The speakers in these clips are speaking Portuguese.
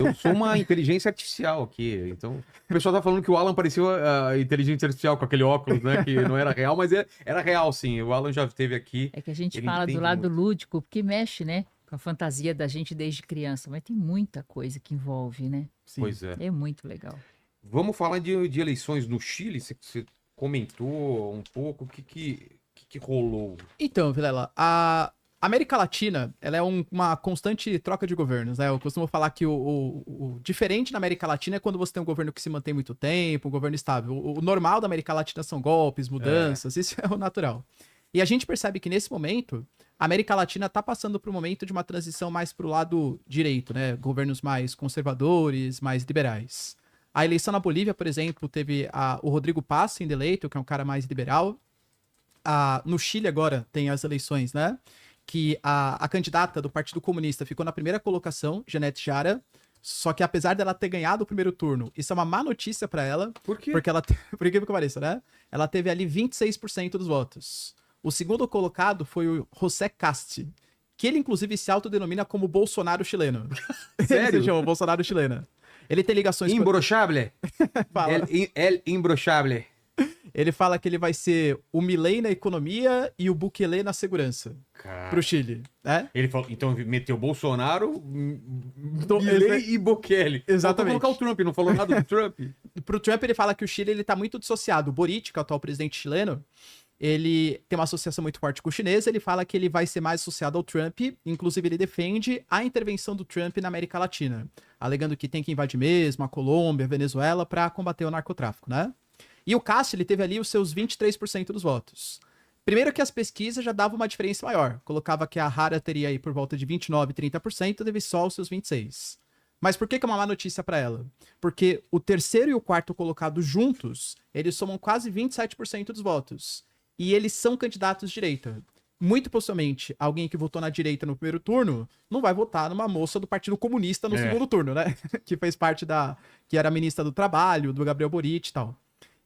Eu sou uma inteligência artificial aqui. Então, o pessoal tá falando que o Alan parecia a inteligência artificial com aquele óculos, né? Que não era real, mas era real, sim. O Alan já esteve aqui. É que a gente Ele fala do entende lado muito. lúdico, porque mexe, né? Com a fantasia da gente desde criança, mas tem muita coisa que envolve, né? Sim. Pois é. É muito legal. Vamos falar de eleições no Chile. Você comentou um pouco. O que rolou? Então, Vilela, a América Latina, ela é uma constante troca de governos, né? Eu costumo falar que o diferente na América Latina é quando você tem um governo que se mantém muito tempo, um governo estável. O normal da América Latina são golpes, mudanças, isso é o natural. E a gente percebe que nesse momento, a América Latina está passando por um momento de uma transição mais para o lado direito, né? Governos mais conservadores, mais liberais. A eleição na Bolívia, por exemplo, teve o Rodrigo Paz sendo eleito, que é um cara mais liberal. No Chile agora tem as eleições, né? Que a candidata do Partido Comunista ficou na primeira colocação, Janete Jara. Só que apesar dela ter ganhado o primeiro turno, isso é uma má notícia pra ela. Por quê? Porque ela, por incrível que pareça, né? Ela teve ali 26% dos votos. O segundo colocado foi o José Casti, que ele inclusive se autodenomina como Bolsonaro chileno. Sério? Ele se chama Bolsonaro chileno. Ele tem ligações com... Imbrochável? Fala. El imbrochável. Ele fala que ele vai ser o Milei na economia e o Bukele na segurança pro Chile, né? Ele falou, então meteu Bolsonaro, Então, Milei e Bukele. Exatamente. Faltou colocar o Trump, não falou nada do Trump. Pro Trump, ele fala que o Chile ele tá muito dissociado. O Boric, que é o atual presidente chileno, ele tem uma associação muito forte com o chinês. Ele fala que ele vai ser mais associado ao Trump. Inclusive, ele defende a intervenção do Trump na América Latina, alegando que tem que invadir mesmo a Colômbia, a Venezuela, para combater o narcotráfico, né? E o Castro, ele teve ali os seus 23% dos votos. Primeiro que as pesquisas já davam uma diferença maior. Colocava que a Hara teria aí por volta de 29%, 30%, teve só os seus 26%. Mas por que é uma má notícia para ela? Porque o terceiro e o quarto colocado juntos, eles somam quase 27% dos votos. E eles são candidatos de direita. Muito possivelmente, alguém que votou na direita no primeiro turno não vai votar numa moça do Partido Comunista no segundo turno, né? Que fez parte que era ministra do Trabalho, do Gabriel Boric e tal.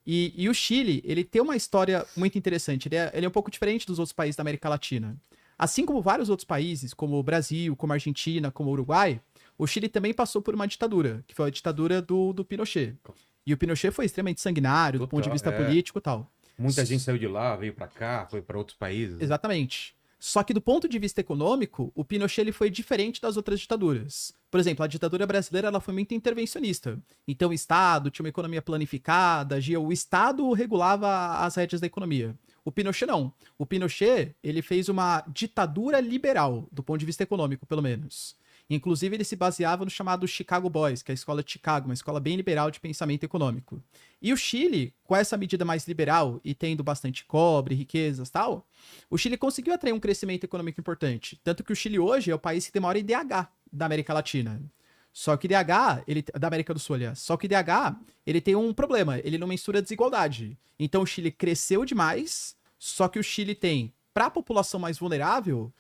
E o Chile, ele tem uma história muito interessante. Ele é um pouco diferente dos outros países da América Latina. Assim como vários outros países, como o Brasil, como a Argentina, como o Uruguai, o Chile também passou por uma ditadura, que foi a ditadura do Pinochet. E o Pinochet foi extremamente sanguinário do ponto de vista político e tal. Muita gente saiu de lá, veio pra cá, foi pra outros países. Exatamente. Só que do ponto de vista econômico, o Pinochet ele foi diferente das outras ditaduras. Por exemplo, a ditadura brasileira ela foi muito intervencionista. Então o Estado tinha uma economia planificada, o Estado regulava as rédeas da economia. O Pinochet não. O Pinochet ele fez uma ditadura liberal, do ponto de vista econômico, pelo menos. Inclusive, ele se baseava no chamado Chicago Boys, que é a escola de Chicago, uma escola bem liberal de pensamento econômico. E o Chile, com essa medida mais liberal e tendo bastante cobre, riquezas e tal, o Chile conseguiu atrair um crescimento econômico importante. Tanto que o Chile hoje é o país que tem maior IDH da América Latina. Só que o IDH, da América do Sul, aliás. Só que o IDH, ele tem um problema, ele não mensura desigualdade. Então o Chile cresceu demais, só que o Chile tem, para a população mais vulnerável,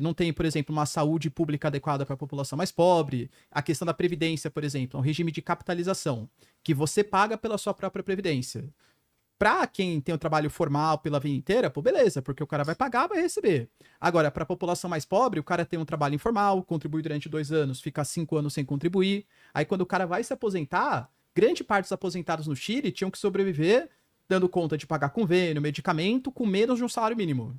não tem, por exemplo, uma saúde pública adequada para a população mais pobre. A questão da previdência, por exemplo, é um regime de capitalização, que você paga pela sua própria previdência. Para quem tem um trabalho formal pela vida inteira, pô, beleza, porque o cara vai pagar, vai receber. Agora, para a população mais pobre, o cara tem um trabalho informal, contribui durante 2 anos, fica 5 anos sem contribuir. Aí, quando o cara vai se aposentar, grande parte dos aposentados no Chile tinham que sobreviver dando conta de pagar convênio, medicamento, com menos de um salário mínimo.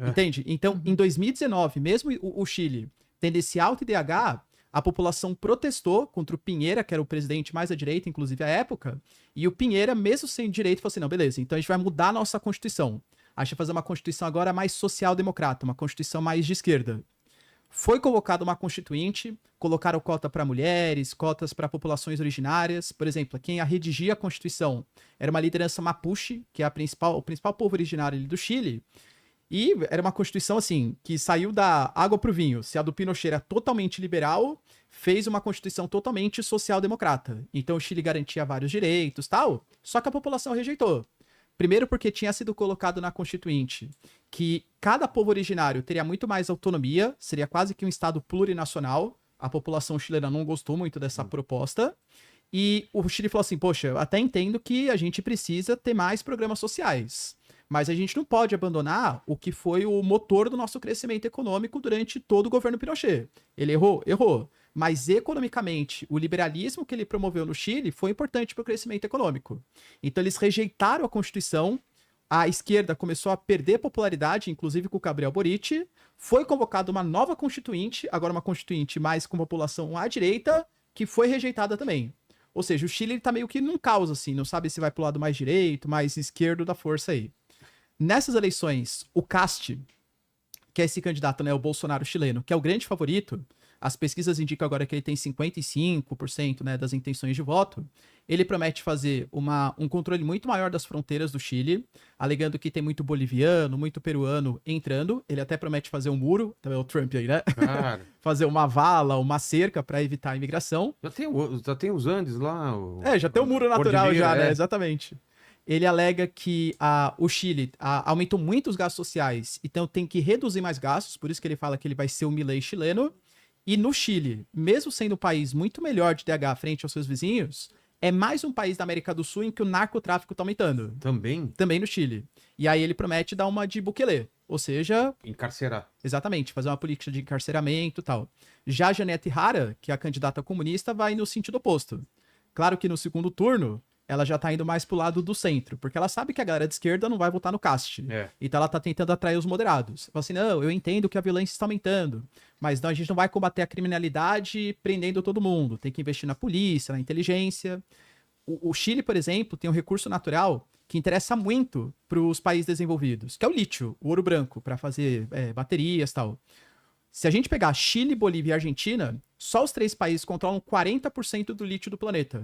Entende? Então, em 2019, mesmo o Chile tendo esse alto IDH, a população protestou contra o Piñera, que era o presidente mais à direita, inclusive à época, e o Piñera, mesmo sem direito, falou assim, não, beleza, então a gente vai mudar a nossa Constituição. A gente vai fazer uma Constituição agora mais social-democrata, uma Constituição mais de esquerda. Foi colocada uma constituinte, colocaram cota para mulheres, cotas para populações originárias. Por exemplo, quem redigia a Constituição era uma liderança Mapuche, que é o principal povo originário ali do Chile. E era uma constituição, assim, que saiu da água pro vinho. Se a do Pinochet era totalmente liberal, fez uma constituição totalmente social-democrata. Então o Chile garantia vários direitos e tal, só que a população rejeitou. Primeiro porque tinha sido colocado na Constituinte que cada povo originário teria muito mais autonomia, seria quase que um estado plurinacional. A população chilena não gostou muito dessa proposta. E o Chile falou assim, poxa, eu até entendo que a gente precisa ter mais programas sociais. Mas a gente não pode abandonar o que foi o motor do nosso crescimento econômico durante todo o governo Pinochet. Ele errou? Errou. Mas economicamente, o liberalismo que ele promoveu no Chile foi importante para o crescimento econômico. Então eles rejeitaram a Constituição, a esquerda começou a perder popularidade, inclusive com o Gabriel Boric, foi convocada uma nova constituinte, agora uma constituinte mais com população à direita, que foi rejeitada também. Ou seja, o Chile está meio que num caos, assim, não sabe se vai pro lado mais direito, mais esquerdo da força aí. Nessas eleições, o Cast, que é esse candidato, né, o Bolsonaro chileno, que é o grande favorito, as pesquisas indicam agora que ele tem 55%, né, das intenções de voto. Ele promete fazer um controle muito maior das fronteiras do Chile, alegando que tem muito boliviano, muito peruano entrando. Ele até promete fazer um muro, também é o Trump aí, né? Cara, Fazer uma vala, uma cerca para evitar a imigração. já tem os Andes lá. Já tem um muro natural Cordilheira, já, né? é. Exatamente. Ele alega que o Chile aumentou muito os gastos sociais, então tem que reduzir mais gastos, por isso que ele fala que ele vai ser o Milei chileno. E no Chile, mesmo sendo um país muito melhor de DH frente aos seus vizinhos, é mais um país da América do Sul em que o narcotráfico tá aumentando. Também Também no Chile. E aí ele promete dar uma de Bukele, ou seja, encarcerar. exatamente, fazer uma política de encarceramento e tal. Já a Janete Hara, que é a candidata comunista, vai no sentido oposto. Claro que no segundo turno, ela já tá indo mais pro lado do centro, porque ela sabe que a galera de esquerda não vai votar no Cast. É. Então ela tá tentando atrair os moderados. Fala assim, não, eu entendo que a violência está aumentando, mas não, a gente não vai combater a criminalidade prendendo todo mundo. Tem que investir na polícia, na inteligência. O Chile, por exemplo, tem um recurso natural que interessa muito para os países desenvolvidos, que é o lítio, o ouro branco, para fazer baterias e tal. Se a gente pegar Chile, Bolívia e Argentina, só os 3 países controlam 40% do lítio do planeta.